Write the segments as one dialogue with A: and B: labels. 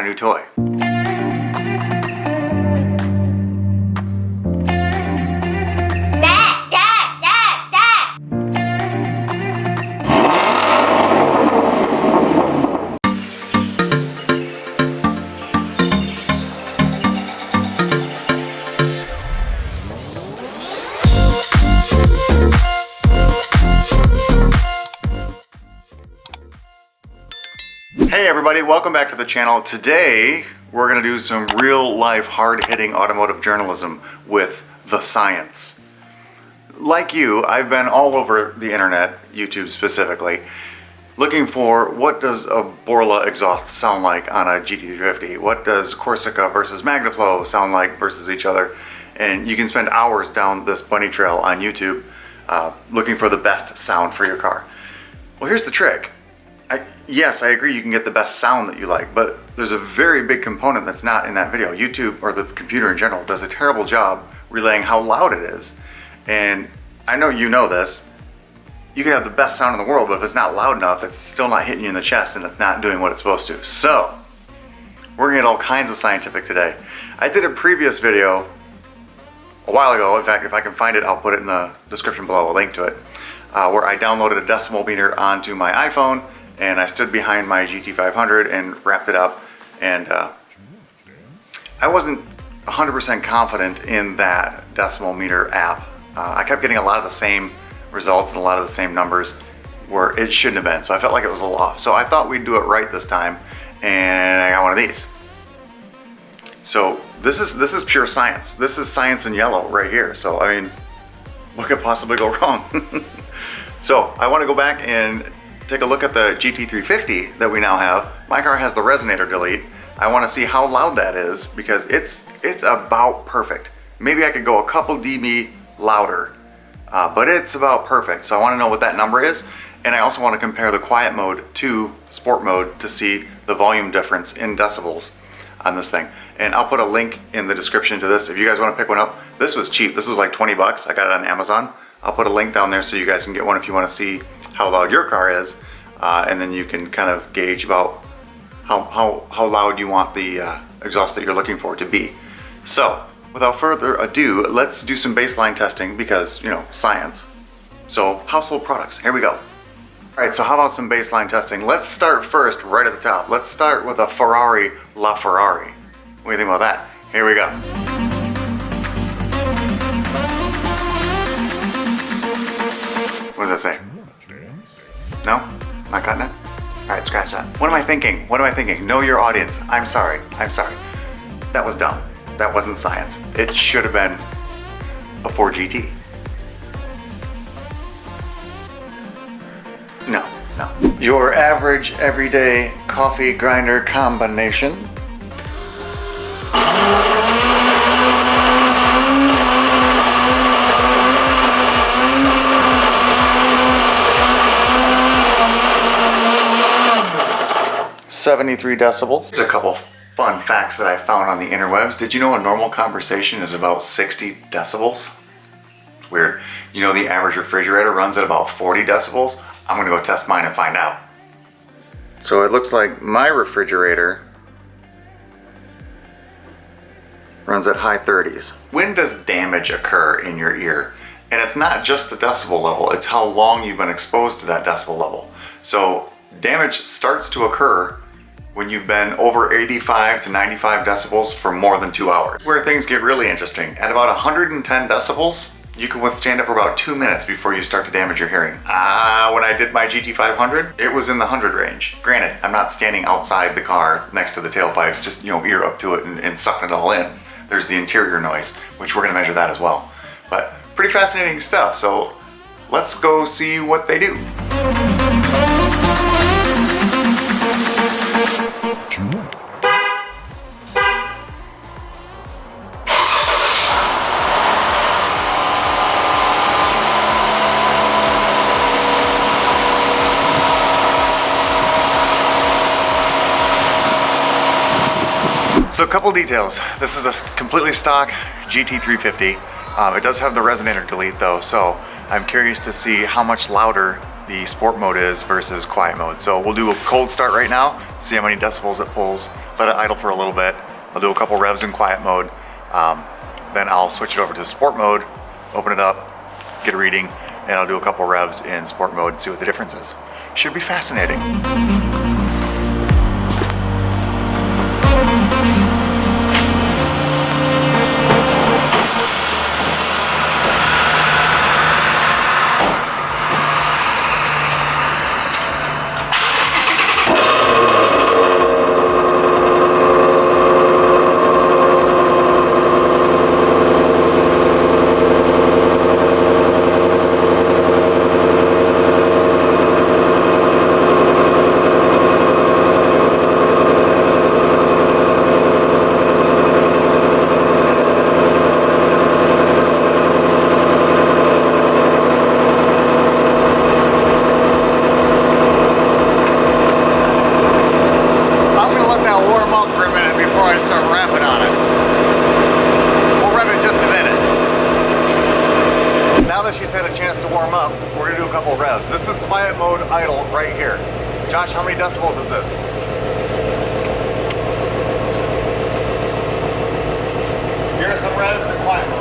A: a new toy. Hey everybody, welcome back to the channel. Today we're going to do some real life hard-hitting automotive journalism with the science. Like you, I've been all over the internet, YouTube specifically, looking for what does a Borla exhaust sound like on a GT350? What does Corsica versus Magnaflow sound like versus each other? And you can spend hours down this bunny trail on YouTube looking for the best sound for your car. Well, here's the trick. Yes, I agree you can get the best sound that you like, but there's a very big component that's not in that video. YouTube, or the computer in general, does a terrible job relaying how loud it is. And I know you know this. You can have the best sound in the world, but if it's not loud enough, it's still not hitting you in the chest and it's not doing what it's supposed to. So, we're gonna get all kinds of scientific today. I did a previous video a while ago. In fact, if I can find it, I'll put it in the description below, a link to it, where I downloaded a decibel meter onto my iPhone, and I stood behind my GT500 and wrapped it up, and I wasn't 100% confident in that decibel meter app. I kept getting a lot of the same results and a lot of the same numbers where it shouldn't have been, so I felt like it was a little off. So I thought we'd do it right this time, and I got one of these. So this is pure science. This is science in yellow right here. So I mean, what could possibly go wrong? So I want to go back and take a look at the GT350 that we now have. My car has the Resonator delete. I want to see how loud that is because it's about perfect. Maybe I could go a couple dB louder, but it's about perfect. So I want to know what that number is, and I also want to compare the quiet mode to sport mode to see the volume difference in decibels on this thing. And I'll put a link in the description to this if you guys want to pick one up. This was cheap. This was like 20 bucks. I got it on Amazon. I'll put a link down there so you guys can get one if you want to see how loud your car is, and then you can kind of gauge about how loud you want the exhaust that you're looking for to be. So without further ado, let's do some baseline testing because, you know, science. So household products, here we go. All right, so how about some baseline testing? Let's start first right at the top. Let's start with a Ferrari LaFerrari. What do you think about that? Here we go. What does that say? No? Not cutting it? Alright, scratch that. What am I thinking? What am I thinking? Know your audience. I'm sorry. I'm sorry. That was dumb. That wasn't science. It should have been a 4GT. No, no. Your average, everyday coffee grinder combination. .73 decibels. There's a couple fun facts that I found on the interwebs. Did you know a normal conversation is about 60 decibels? Weird. You know the average refrigerator runs at about 40 decibels? I'm gonna go test mine and find out. So it looks like my refrigerator runs at high 30s. When does damage occur in your ear? And it's not just the decibel level, it's how long you've been exposed to that decibel level. So damage starts to occur when you've been over 85 to 95 decibels for more than 2 hours. Where things get really interesting, at about 110 decibels, you can withstand it for about 2 minutes before you start to damage your hearing. When I did my GT500, it was in the 100 range. Granted, I'm not standing outside the car next to the tailpipes, just, you know, ear up to it and sucking it all in. There's the interior noise, which we're gonna measure that as well. But pretty fascinating stuff, so let's go see what they do. So a couple details. This is a completely stock GT350. It does have the Resonator delete though, so I'm curious to see how much louder the sport mode is versus quiet mode. So we'll do a cold start right now, see how many decibels it pulls let it idle for a little bit. I'll do a couple revs in quiet mode. Then I'll switch it over to sport mode, open it up, get a reading, and I'll do a couple revs in sport mode and see what the difference is. Should be fascinating. We're gonna do a couple revs. This is quiet mode idle right here. Josh, how many decibels is this? Here are some revs in quiet mode.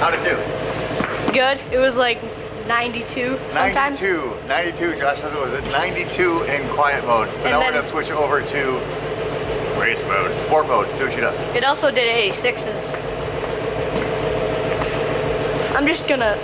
A: How'd it do?
B: Good. It was like 92 sometimes.
A: 92, Josh says it was at 92 in quiet mode. So and now we're gonna switch over to race mode, sport mode, see what she does.
B: It also did 86s. I'm just gonna...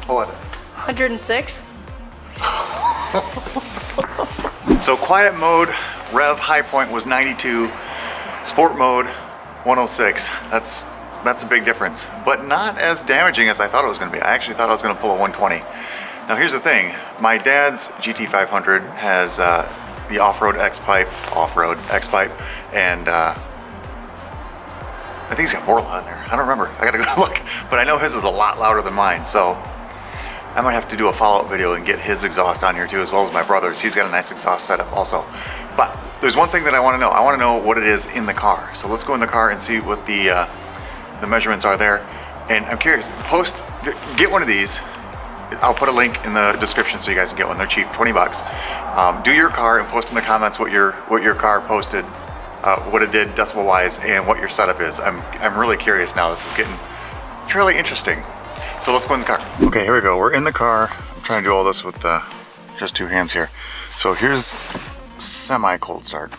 A: What was it?
B: 106.
A: So quiet mode, rev high point was 92, sport mode 106. That's a big difference, but not as damaging as I thought it was going to be. I actually thought I was going to pull a 120. Now here's the thing, my dad's GT500 has the off-road X-pipe, and I think he's got Borla in there. I don't remember, I gotta go look, but I know his is a lot louder than mine, so I might have to do a follow-up video and get his exhaust on here too, as well as my brother's. He's got a nice exhaust setup also. But there's one thing that I want to know. I want to know what it is in the car. So let's go in the car and see what the measurements are there. And I'm curious, get one of these. I'll put a link in the description so you guys can get one. They're cheap, 20 bucks. Do your car and post in the comments what your car posted, what it did decibel-wise, and what your setup is. I'm really curious now. This is getting fairly interesting. So let's go in the car. Okay, here we go. We're in the car. I'm trying to do all this with just two hands here. So here's semi-cold start.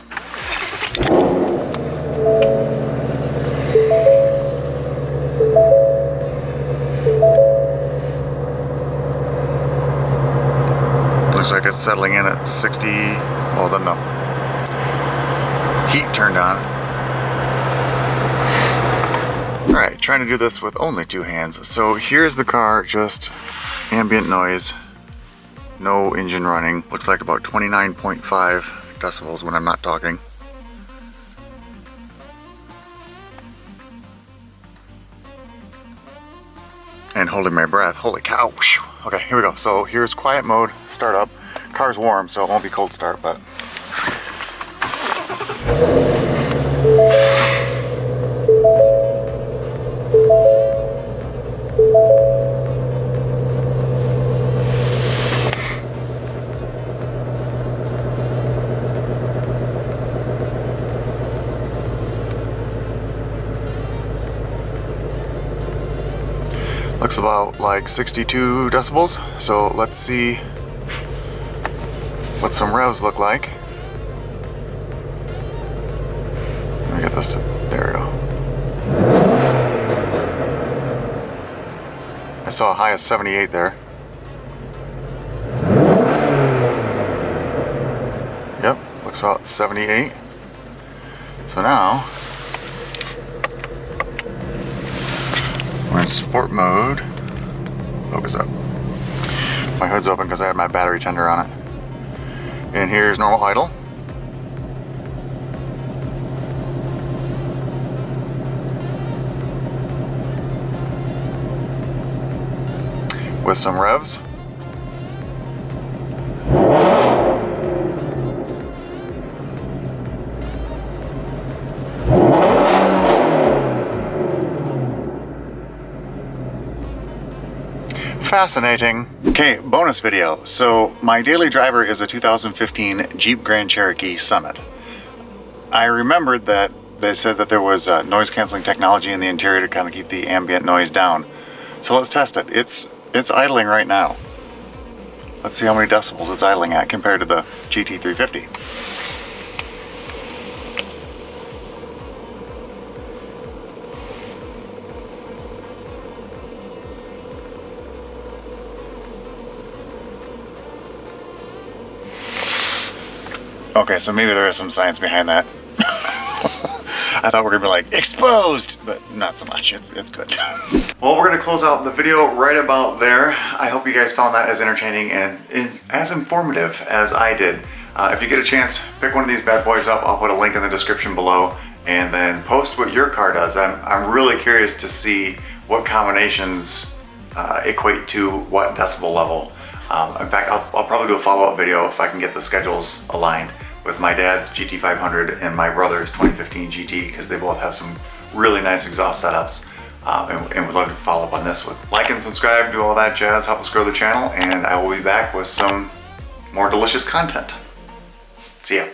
A: Looks like it's settling in at 60. Well, then the heat turned on. Alright, trying to do this with only two hands. So here's the car, just ambient noise, no engine running. Looks like about 29.5 decibels when I'm not talking. And holding my breath. Holy cow. Whew. Okay, here we go. So here's quiet mode, start up. Car's warm, so it won't be cold start, but looks about like 62 decibels. So let's see what some revs look like. Let me get this to, there we go. saw a high of 78 there. Yep, looks about 78. So now, we're in sport mode. Focus up. My hood's open because I have my battery tender on it. And here's normal idle. With some revs. Fascinating. Okay, bonus video. So my daily driver is a 2015 Jeep Grand Cherokee Summit. I remembered that they said that there was noise canceling technology in the interior to kind of keep the ambient noise down. So let's test it. It's idling right now. Let's see how many decibels it's idling at compared to the GT350. Okay, so maybe there is some science behind that. I thought we were gonna be like, exposed, but not so much, it's good. Well, we're gonna close out the video right about there. I hope you guys found that as entertaining and as informative as I did. If you get a chance, pick one of these bad boys up. I'll put a link in the description below, and then post what your car does. I'm really curious to see what combinations equate to what decibel level. In fact, I'll probably do a follow-up video if I can get the schedules aligned with my dad's GT500 and my brother's 2015 GT, because they both have some really nice exhaust setups. And would love to follow up on this with like and subscribe, do all that jazz, help us grow the channel, and I will be back with some more delicious content. See ya.